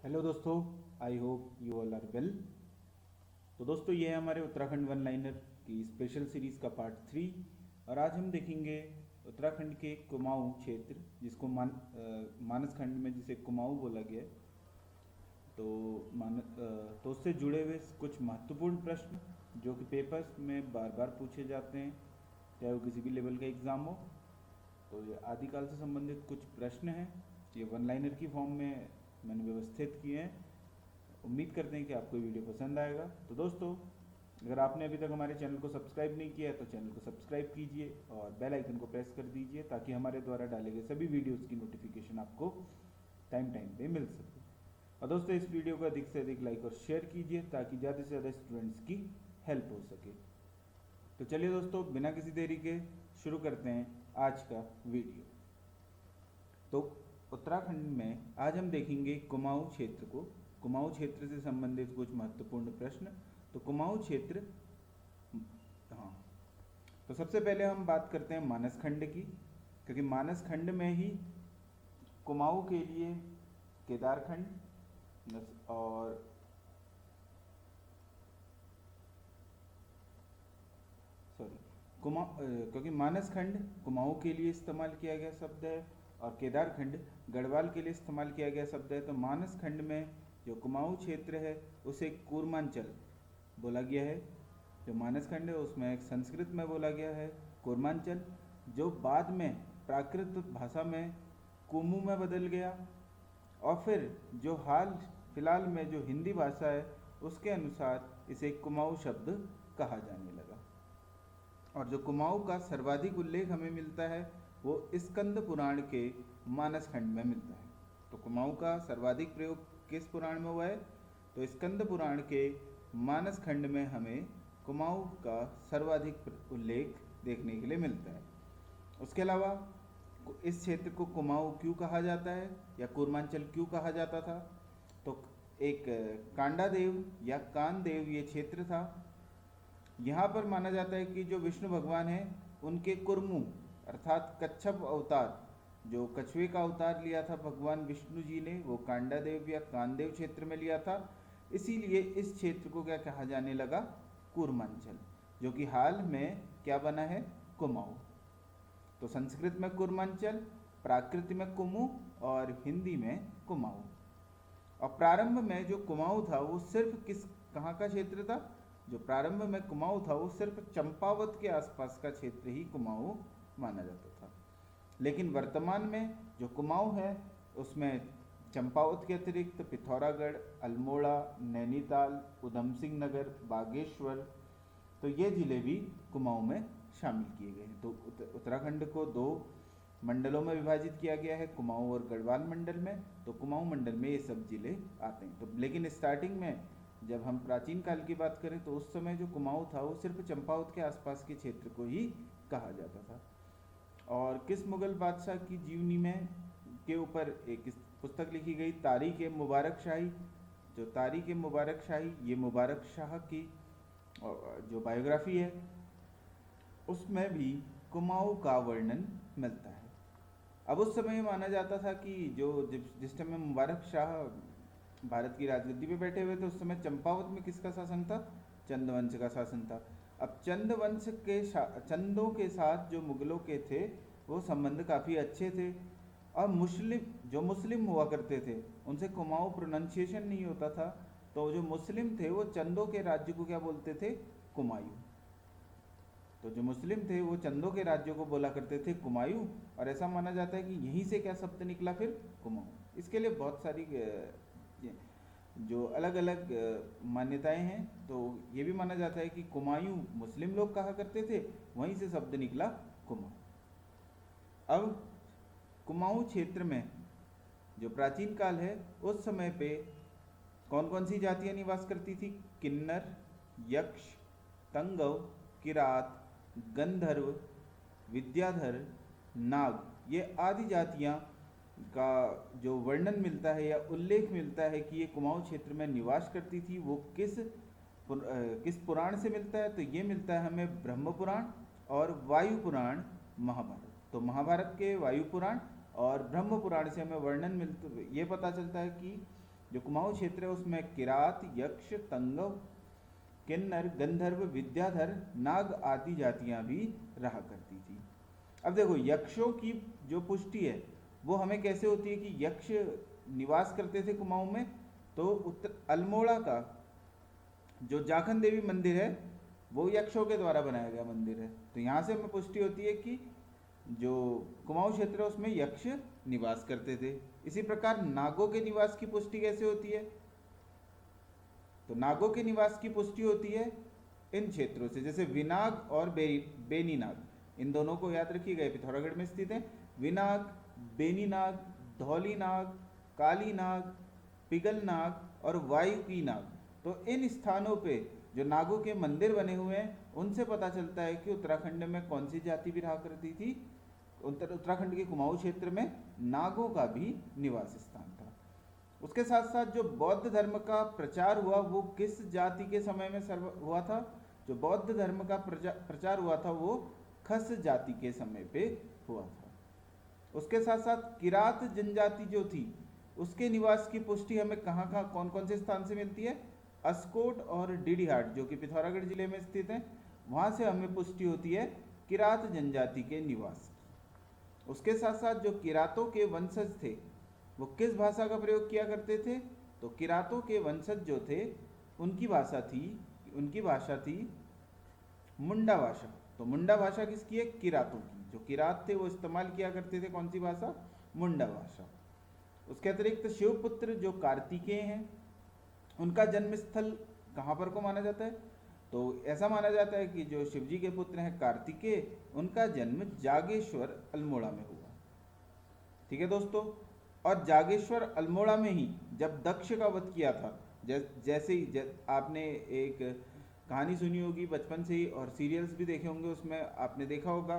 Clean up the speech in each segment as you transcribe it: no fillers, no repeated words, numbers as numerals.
Hello दोस्तों, I hope you all are well. तो दोस्तों, ये है हमारे उत्तराखंड वन लाइनर की स्पेशल सीरीज़ का पार्ट 3। और आज हम देखेंगे उत्तराखंड के कुमाऊं क्षेत्र, जिसको मानस खंड में जिसे कुमाऊं बोला गया है। तो तो उससे जुड़े हुए कुछ महत्वपूर्ण प्रश्न जो कि पेपर्स में बार बार पूछे जाते हैं, चाहे वो किसी भी लेवल का एग्ज़ाम हो। तो ये आदिकाल से संबंधित कुछ प्रश्न हैं, ये वन लाइनर की फॉर्म में मैंने व्यवस्थित किए हैं। उम्मीद करते हैं कि आपको ये वीडियो पसंद आएगा। तो दोस्तों, अगर आपने अभी तक हमारे चैनल को सब्सक्राइब नहीं किया है तो चैनल को सब्सक्राइब कीजिए और बेल आइकन को प्रेस कर दीजिए, ताकि हमारे द्वारा डाले गए सभी वीडियोस की नोटिफिकेशन आपको टाइम टाइम पे मिल सके। और दोस्तों, इस वीडियो को अधिक से अधिक लाइक और शेयर कीजिए, ताकि ज़्यादा से ज़्यादा स्टूडेंट्स की हेल्प हो सके। तो चलिए दोस्तों, बिना किसी देरी के शुरू करते हैं आज का वीडियो। तो उत्तराखंड में आज हम देखेंगे कुमाऊं क्षेत्र को, कुमाऊं क्षेत्र से संबंधित कुछ महत्वपूर्ण प्रश्न। तो कुमाऊं क्षेत्र, हाँ, तो सबसे पहले हम बात करते हैं मानस खंड की, क्योंकि मानस खंड में ही कुमाऊं के लिए केदारखंड और सॉरी क्योंकि मानस खंड कुमाऊं के लिए इस्तेमाल किया गया शब्द है और केदारखंड गढ़वाल के लिए इस्तेमाल किया गया शब्द है। तो मानस खंड में जो कुमाऊं क्षेत्र है उसे कूर्मांचल बोला गया है। जो मानस खंड है उसमें एक संस्कृत में बोला गया है कूर्मांचल, जो बाद में प्राकृत भाषा में कुमू में बदल गया। और फिर जो हाल फिलहाल में जो हिंदी भाषा है उसके अनुसार इसे कुमाऊं शब्द कहा जाने लगा। और जो कुमाऊं का सर्वाधिक उल्लेख हमें मिलता है वो स्कंद पुराण के मानस खंड में मिलता है। तो कुमाऊं का सर्वाधिक प्रयोग किस पुराण में हुआ है? तो स्कंद पुराण के मानस खंड में हमें कुमाऊं का सर्वाधिक उल्लेख देखने के लिए मिलता है। उसके अलावा इस क्षेत्र को कुमाऊं क्यों कहा जाता है या कूर्मांचल क्यों कहा जाता था? तो एक कांडादेव या कानदेव ये क्षेत्र था। यहाँ पर माना जाता है कि जो विष्णु भगवान हैं उनके कुर्मू अर्थात कच्छप अवतार, जो कछुए का अवतार लिया था भगवान विष्णु जी ने, वो कांडादेव या कानदेव क्षेत्र में लिया था। इसीलिए इस क्षेत्र को क्या कहा जाने लगा? कूर्मांचल, जो कि हाल में क्या बना है? कुमाऊं। तो संस्कृत में कूर्मांचल, प्राकृत में कुमू और हिंदी में कुमाऊं। और प्रारंभ में जो कुमाऊं था वो सिर्फ कहाँ का क्षेत्र था? जो प्रारंभ में कुमाऊं था वो सिर्फ चंपावत के आसपास का क्षेत्र ही कुमाऊं माना जाता था। लेकिन वर्तमान में जो कुमाऊं है उसमें चंपावत के अतिरिक्त पिथौरागढ़, अल्मोड़ा, नैनीताल, उधम सिंह नगर, बागेश्वर, तो ये जिले भी कुमाऊं में शामिल किए गए हैं। तो उत्तराखंड को दो मंडलों में विभाजित किया गया है, कुमाऊं और गढ़वाल मंडल में। तो कुमाऊं मंडल में ये सब जिले आते हैं। तो लेकिन स्टार्टिंग में जब हम प्राचीन काल की बात करें तो उस समय जो कुमाऊं था वो सिर्फ चंपावत के आसपास के क्षेत्र को ही कहा जाता था। और किस मुगल बादशाह की जीवनी में के ऊपर एक पुस्तक लिखी गई, तारीख ए मुबारक शाही। जो तारीख ए मुबारक शाही, ये मुबारक शाह की जो बायोग्राफी है उसमें भी कुमाऊं का वर्णन मिलता है। अब उस समय माना जाता था कि जो जिस टाइम में मुबारक शाह भारत की राजगद्दी पे बैठे हुए थे उस समय चंपावत में किसका शासन था? चंद वंश का शासन था। अब चंद वंश के चंदों के साथ जो मुगलों के थे वो संबंध काफ़ी अच्छे थे। और मुस्लिम हुआ करते थे उनसे कुमाऊं प्रोनाउंसिएशन नहीं होता था। तो जो मुस्लिम थे वो चंदों के राज्य को क्या बोलते थे? कुमायूं। तो जो मुस्लिम थे वो चंदों के राज्यों को बोला करते थे कुमायूं। और ऐसा माना जाता है कि यहीं से क्या शब्द निकला फिर? कुमाऊं। इसके लिए बहुत सारी जो अलग अलग मान्यताएं हैं। तो ये भी माना जाता है कि कुमायूं मुस्लिम लोग कहा करते थे, वहीं से शब्द निकला कुमाऊं। अब कुमाऊं क्षेत्र में जो प्राचीन काल है उस समय पे कौन कौन सी जातियां निवास करती थी? किन्नर, यक्ष, तंगव, किरात, गंधर्व, विद्याधर, नाग, ये आदि जातियां का जो वर्णन मिलता है या उल्लेख मिलता है कि ये कुमाऊं क्षेत्र में निवास करती थी, वो किस पुराण से मिलता है? तो ये मिलता है हमें ब्रह्म पुराण और वायु पुराण, महाभारत। तो महाभारत के वायु पुराण और ब्रह्म पुराण से हमें वर्णन ये पता चलता है कि जो कुमाऊं क्षेत्र है उसमें किरात, यक्ष, तंगव, किन्नर, गंधर्व, विद्याधर, नाग आदि जातियां भी रहा करती थी। अब देखो यक्षों की जो पुष्टि है वो हमें कैसे होती है कि यक्ष निवास करते थे कुमाऊं में, तो उत्तर अल्मोड़ा का जो जाखन देवी मंदिर है वो यक्षों के द्वारा बनाया गया मंदिर है। तो यहाँ से हमें पुष्टि होती है कि जो कुमाऊं क्षेत्र है उसमें यक्ष निवास करते थे। इसी प्रकार नागों के निवास की पुष्टि कैसे होती है? तो नागों के निवास की पुष्टि होती है इन क्षेत्रों से, जैसे विनाग और बेनीनाग, इन दोनों को याद रखिएगा, पिथौरागढ़ में स्थित है। विनाग, बेनीनाग, धौलीनाग, कालीनाग, पिगलनाग और वायुकीनाग, तो इन स्थानों पे जो नागों के मंदिर बने हुए हैं उनसे पता चलता है कि उत्तराखंड में कौन सी जाति भी रहा करती थी। उत्तराखंड के कुमाऊं क्षेत्र में नागों का भी निवास स्थान था। उसके साथ साथ जो बौद्ध धर्म का प्रचार हुआ वो किस जाति के समय में हुआ था? जो बौद्ध धर्म का प्रचार हुआ था वो खस जाति के समय पे हुआ था। उसके साथ साथ किरात जनजाति जो थी उसके निवास की पुष्टि हमें कहाँ कहाँ कौन कौन से स्थान से मिलती है? अस्कोट और डीडीहाट जो कि पिथौरागढ़ जिले में स्थित है, वहाँ से हमें पुष्टि होती है किरात जनजाति के निवास की। उसके साथ साथ जो किरातों के वंशज थे वो किस भाषा का प्रयोग किया करते थे? तो किरातों के वंशज जो थे उनकी भाषा थी मुंडा भाषा। तो मुंडा भाषा किसकी है? किरातों की। जो किरात थे वो इस्तेमाल किया करते थे कौन सी भाषा? मुंडा भाषा। उसके अतिरिक्त शिवपुत्र जो कार्तिकेय हैं उनका जन्म स्थल कहाँ पर को माना जाता है? तो ऐसा माना जाता है कि जो शिवजी के पुत्र हैं कार्तिकेय, उनका जन्म जागेश्वर अल्मोड़ा में हुआ। ठीक है दोस्तों, और जागेश्वर अल्मोड़ा में ही जब दक्ष का वध किया था, जैसे ही आपने एक कहानी सुनी होगी बचपन से ही और सीरियल्स भी देखे होंगे, उसमें आपने देखा होगा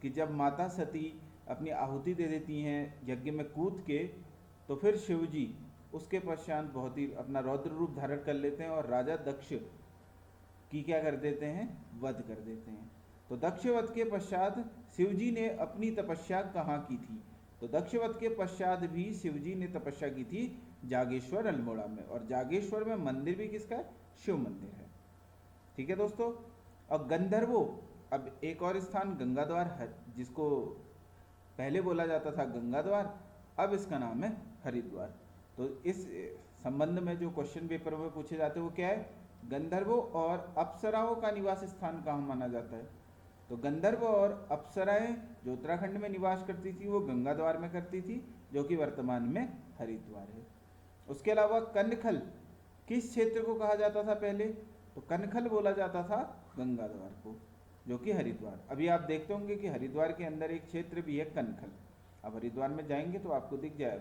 कि जब माता सती अपनी आहुति दे देती हैं यज्ञ में कूद के, तो फिर शिवजी उसके पश्चात बहुत ही अपना रौद्र रूप धारण कर लेते हैं और राजा दक्ष की क्या कर देते हैं? वध कर देते हैं। तो दक्ष वध के पश्चात शिवजी ने अपनी तपस्या कहाँ की थी? तो दक्ष वध के पश्चात भी शिवजी ने तपस्या की थी जागेश्वर अल्मोड़ा में, और जागेश्वर में मंदिर भी किसका है? शिव मंदिर है। ठीक है दोस्तों, और गंधर्वों, अब एक और स्थान गंगाद्वार है जिसको पहले बोला जाता था गंगाद्वार, अब इसका नाम है हरिद्वार। तो इस संबंध में जो क्वेश्चन पेपर में पूछे जाते हैं वो क्या है? गंधर्वों और अप्सराओं का निवास स्थान कहाँ माना जाता है? तो गंधर्व और अप्सराएं जो उत्तराखंड में निवास करती थी वो गंगाद्वार में करती थी, जो कि वर्तमान में हरिद्वार है। उसके अलावा कनखल किस क्षेत्र को कहा जाता था पहले? तो कनखल बोला जाता था गंगाद्वार को, जो कि हरिद्वार। अभी आप देखते होंगे कि हरिद्वार के अंदर एक क्षेत्र भी है कनखल। अब हरिद्वार में जाएंगे तो आपको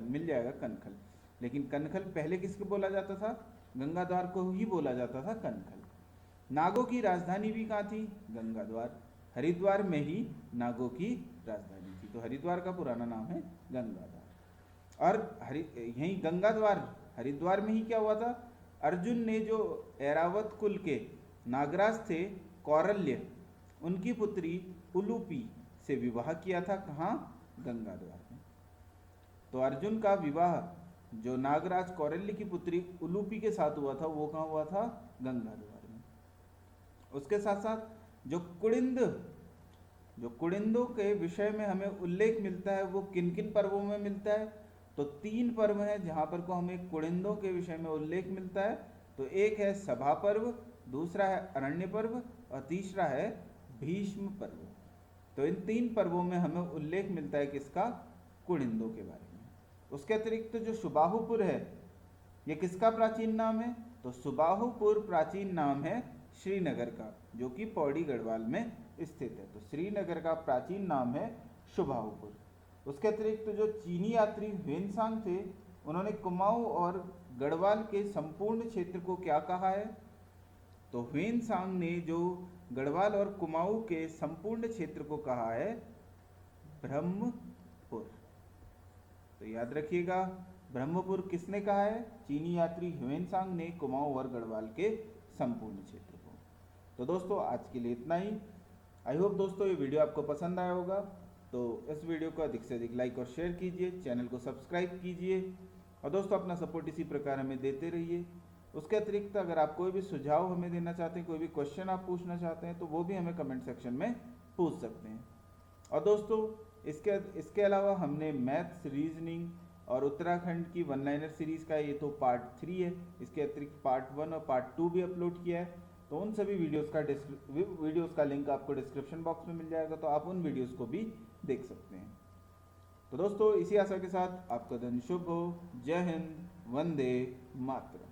मिल जाएगा कनखल, लेकिन कनखल पहले किसको बोला जाता था? गंगाद्वार को ही बोला जाता था कनखल। नागों की राजधानी भी कहाँ थी? गंगाद्वार। हरिद्वार में ही नागों की राजधानी थी, तो हरिद्वार का पुराना नाम है गंगाद्वार। और यही गंगाद्वार हरिद्वार में ही क्या हुआ था? अर्जुन ने जो ऐरावत कुल के नागराज थे कौरल्य, उनकी पुत्री उलूपी से विवाह किया था। कहाँ? गंगाद्वार में। तो अर्जुन का विवाह जो नागराज कौरल्य की पुत्री उलूपी के साथ हुआ था वो कहाँ हुआ था? गंगाद्वार में। उसके साथ साथ जो कुड़िंदों के विषय में हमें उल्लेख मिलता है वो किन किन पर्वों में मिलता है? तो 3 पर्व हैं जहाँ पर को हमें कुड़िंदों के विषय में उल्लेख मिलता है। तो एक है सभा पर्व, दूसरा है अरण्य पर्व और तीसरा है भीष्म पर्व। तो इन 3 पर्वों में हमें उल्लेख मिलता है किसका? कुड़िंदों के बारे में। उसके अतिरिक्त जो सुबाहुपुर है ये किसका प्राचीन नाम है? तो सुबाहुपुर प्राचीन नाम है श्रीनगर का, जो कि पौड़ी गढ़वाल में स्थित है। तो श्रीनगर का प्राचीन नाम है सुबाहुपुर। उसके अतिरिक्त जो चीनी यात्री ह्वेनसांग थे उन्होंने कुमाऊं और गढ़वाल के संपूर्ण क्षेत्र को क्या कहा है? तो ह्वेनसांग ने जो गढ़वाल और कुमाऊं के संपूर्ण क्षेत्र को कहा है ब्रह्मपुर। तो याद रखिएगा, ब्रह्मपुर किसने कहा है? चीनी यात्री ह्वेनसांग ने कुमाऊं और गढ़वाल के संपूर्ण क्षेत्र को। तो दोस्तों आज के लिए इतना ही। आई होप दोस्तों ये वीडियो आपको पसंद आया होगा। तो इस वीडियो को अधिक से अधिक लाइक और शेयर कीजिए, चैनल को सब्सक्राइब कीजिए और दोस्तों अपना सपोर्ट इसी प्रकार हमें देते रहिए। उसके अतिरिक्त अगर आप कोई भी सुझाव हमें देना चाहते हैं, कोई भी क्वेश्चन आप पूछना चाहते हैं, तो वो भी हमें कमेंट सेक्शन में पूछ सकते हैं। और दोस्तों इसके अलावा हमने मैथ्स, रीजनिंग और उत्तराखंड की वन लाइनर सीरीज़ का ये तो पार्ट 3 है, इसके अतिरिक्त पार्ट 1 और पार्ट 2 भी अपलोड किया है। तो उन सभी वीडियोस का लिंक आपको डिस्क्रिप्शन बॉक्स में मिल जाएगा, तो आप उन वीडियोस को भी देख सकते हैं। तो दोस्तों इसी आशा के साथ आपका दिन शुभ हो। जय हिंद, वंदे मातरम।